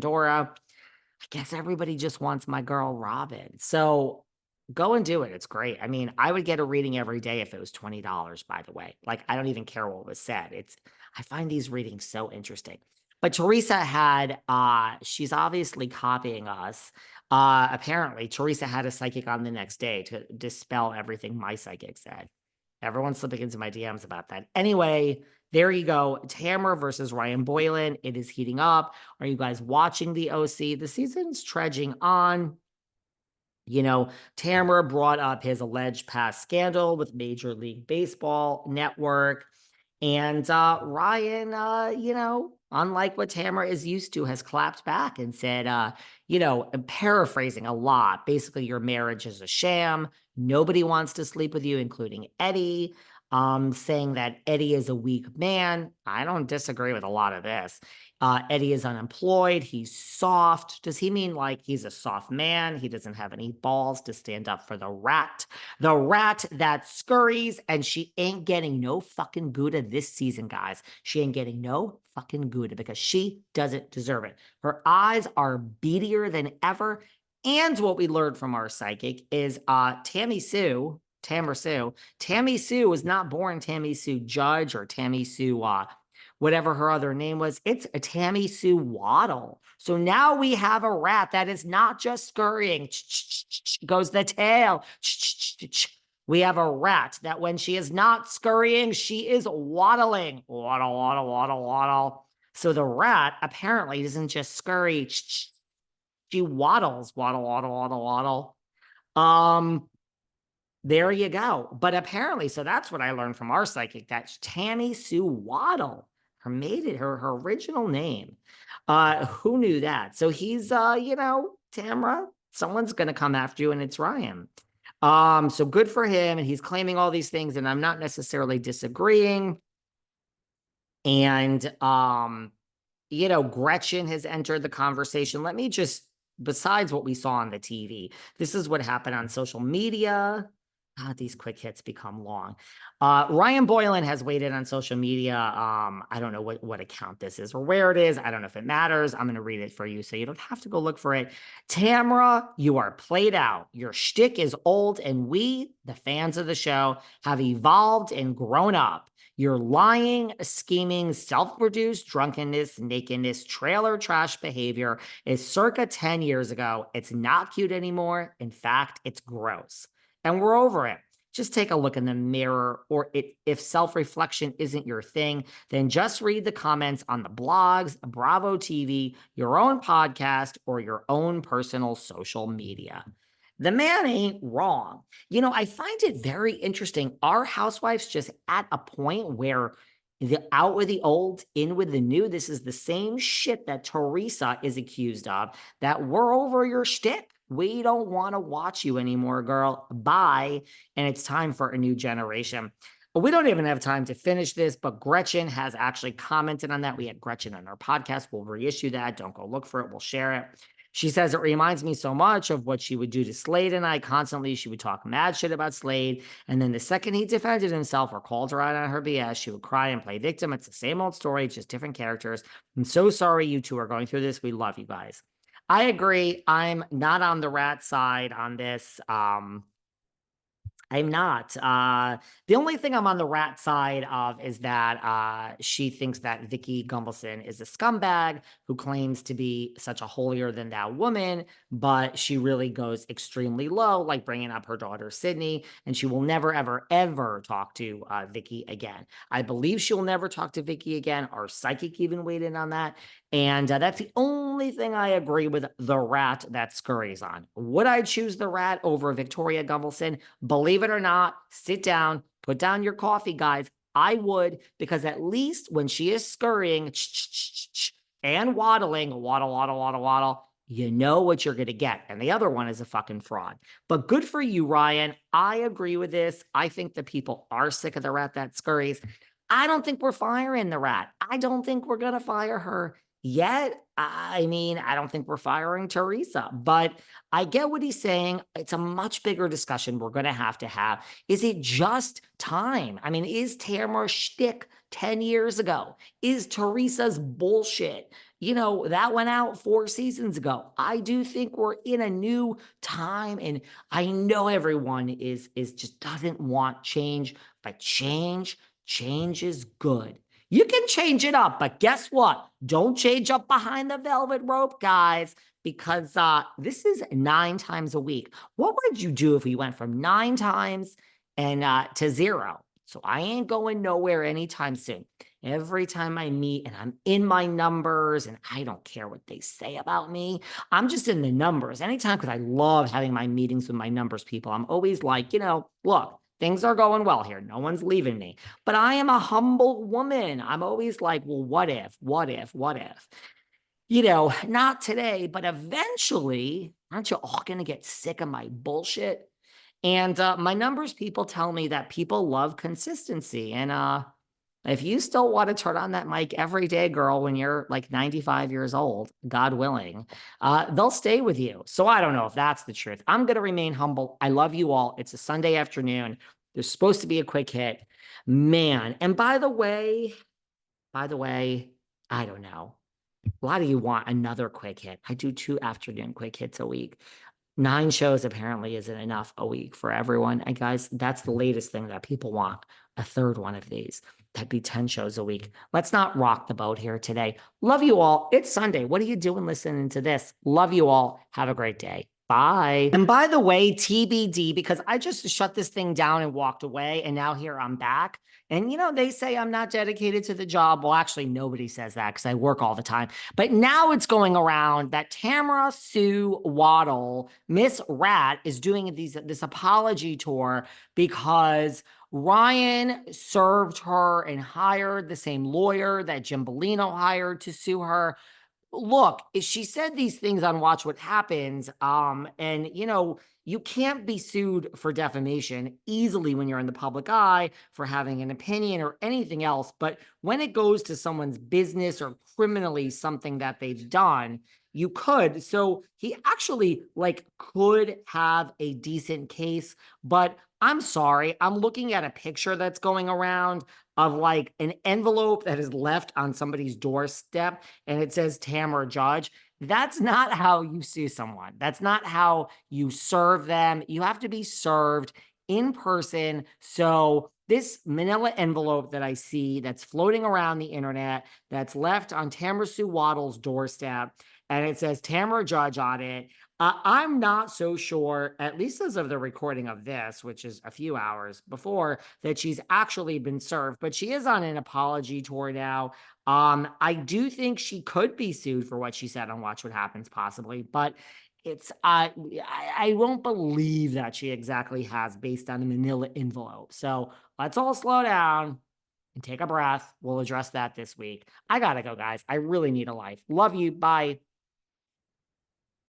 Dora. I guess everybody just wants my girl Robin. So go and do it. It's great. I mean, I would get a reading every day if it was $20, by the way. Like, I don't even care what was said. I find these readings so interesting. But Teresa had, she's obviously copying us. Apparently, Teresa had a psychic on the next day to dispel everything my psychic said. Everyone's slipping into my DMs about that. Anyway, there you go. Tamra versus Ryan Boylan. It is heating up. Are you guys watching the OC? The season's trudging on. You know, Tamara brought up his alleged past scandal with Major League Baseball Network. And Ryan, unlike what Tamara is used to, has clapped back and said, paraphrasing a lot, basically, your marriage is a sham. Nobody wants to sleep with you, including Eddie. Saying that Eddie is a weak man. I don't disagree with a lot of this. Eddie is unemployed. He's soft. Does he mean like he's a soft man? He doesn't have any balls to stand up for the rat that scurries, and she ain't getting no fucking Gouda this season, guys. She ain't getting no fucking Gouda because she doesn't deserve it. Her eyes are beadier than ever. And what we learned from our psychic is Tammy Sue. Tammy Sue was not born Tammy Sue Judge or Tammy Sue whatever her other name was. It's a Tammy Sue Waddle. So now we have a rat that is not just scurrying. Goes the tail. We have a rat that when she is not scurrying, she is waddling. Waddle, waddle, waddle, waddle. So the rat apparently doesn't just scurry. She waddles. Waddle, waddle, waddle, waddle. There you go. But apparently, so that's what I learned from our psychic, that Tammy Sue Waddle, her original name. Who knew that? So he's Tamra, someone's gonna come after you, and it's Ryan. So good for him, and he's claiming all these things, and I'm not necessarily disagreeing. And Gretchen has entered the conversation. Let me just, besides what we saw on the TV, this is what happened on social media. These quick hits become long. Ryan Boylan has weighed in on social media. I don't know what account this is or where it is. I don't know if it matters. I'm going to read it for you so you don't have to go look for it. Tamra, you are played out. Your shtick is old, and we, the fans of the show, have evolved and grown up. Your lying, scheming, self-produced drunkenness, nakedness, trailer trash behavior is circa 10 years ago. It's not cute anymore. In fact, it's gross. And we're over it. Just take a look in the mirror, or if self-reflection isn't your thing, then just read the comments on the blogs, Bravo TV, your own podcast, or your own personal social media. The man ain't wrong. I find it very interesting. Our housewives just at a point where out with the old, in with the new. This is the same shit that Teresa is accused of, that we're over your shtick. We don't want to watch you anymore, girl. Bye. And it's time for a new generation. We don't even have time to finish this, but Gretchen has actually commented on that. We had Gretchen on our podcast. We'll reissue that. Don't go look for it. We'll share it. She says, it reminds me so much of what she would do to Slade and I. Constantly, she would talk mad shit about Slade. And then the second he defended himself or called her out on her BS, she would cry and play victim. It's the same old story, just different characters. I'm so sorry you two are going through this. We love you guys. I agree. I'm not on the rat side on this. I'm not. The only thing I'm on the rat side of is that she thinks that Vicky Gumbelson is a scumbag who claims to be such a holier than thou woman, but she really goes extremely low, like bringing up her daughter Sydney, and she will never, ever, ever talk to Vicky again. I believe she will never talk to Vicky again. Our psychic even weighed in on that. And that's the only thing I agree with the rat that scurries on. Would I choose the rat over Victoria Gumbelson? Believe it or not, sit down, put down your coffee, guys. I would, because at least when she is scurrying and waddling, waddle, waddle, waddle, waddle, you know what you're going to get. And the other one is a fucking fraud. But good for you, Ryan. I agree with this. I think the people are sick of the rat that scurries. I don't think we're firing the rat. I don't think we're going to fire her Yet, I mean, I don't think we're firing Teresa, but I get what he's saying. It's a much bigger discussion we're going to have. Is it just time? I mean, is Tamara shtick 10 years ago? Is Teresa's bullshit? That went out 4 seasons ago. I do think we're in a new time, and I know everyone is just doesn't want change, but change is good. You can change it up, but guess what? Don't change up behind the velvet rope, guys, because this is 9 times a week. What would you do if we went from 9 times and to 0? So I ain't going nowhere anytime soon. Every time I meet and I'm in my numbers and I don't care what they say about me, I'm just in the numbers anytime because I love having my meetings with my numbers people. I'm always like, look, things are going well here. No one's leaving me. But I am a humble woman. I'm always like, well, what if, what if, what if? Not today, but eventually, aren't you all going to get sick of my bullshit? And my numbers people tell me that people love consistency. And if you still want to turn on that mic every day, girl, when you're like 95 years old, God willing, they'll stay with you. So I don't know if that's the truth. I'm going to remain humble. I love you all. It's a Sunday afternoon. There's supposed to be a quick hit. Man. And by the way, I don't know. A lot of you want another quick hit. I do 2 afternoon quick hits a week. 9 shows apparently isn't enough a week for everyone. And guys, that's the latest thing that people want. A third one of these. That'd be 10 shows a week. Let's not rock the boat here today. Love you all. It's Sunday. What are you doing listening to this? Love you all. Have a great day. Bye. And by the way, TBD, because I just shut this thing down and walked away, and now here I'm back. And they say I'm not dedicated to the job. Well, actually, nobody says that because I work all the time. But now it's going around that Tamara Sue Waddle, Miss Rat, is doing this apology tour because Ryan served her and hired the same lawyer that Jim Bellino hired to sue her. Look, she said these things on Watch What Happens. And you can't be sued for defamation easily when you're in the public eye for having an opinion or anything else. But when it goes to someone's business or criminally something that they've done, you could. So he actually could have a decent case, but I'm sorry. I'm looking at a picture that's going around of an envelope that is left on somebody's doorstep and it says Tamra Judge. That's not how you sue someone. That's not how you serve them. You have to be served in person. So this manila envelope that I see that's floating around the internet, that's left on Tamara Sue Waddle's doorstep, and it says Tamra Judge on it. I'm not so sure, at least as of the recording of this, which is a few hours before, that she's actually been served, but she is on an apology tour now. I do think she could be sued for what she said on Watch What Happens, possibly, but I won't believe that she exactly has based on a manila envelope. So let's all slow down and take a breath. We'll address that this week. I gotta go, guys. I really need a life. Love you. Bye.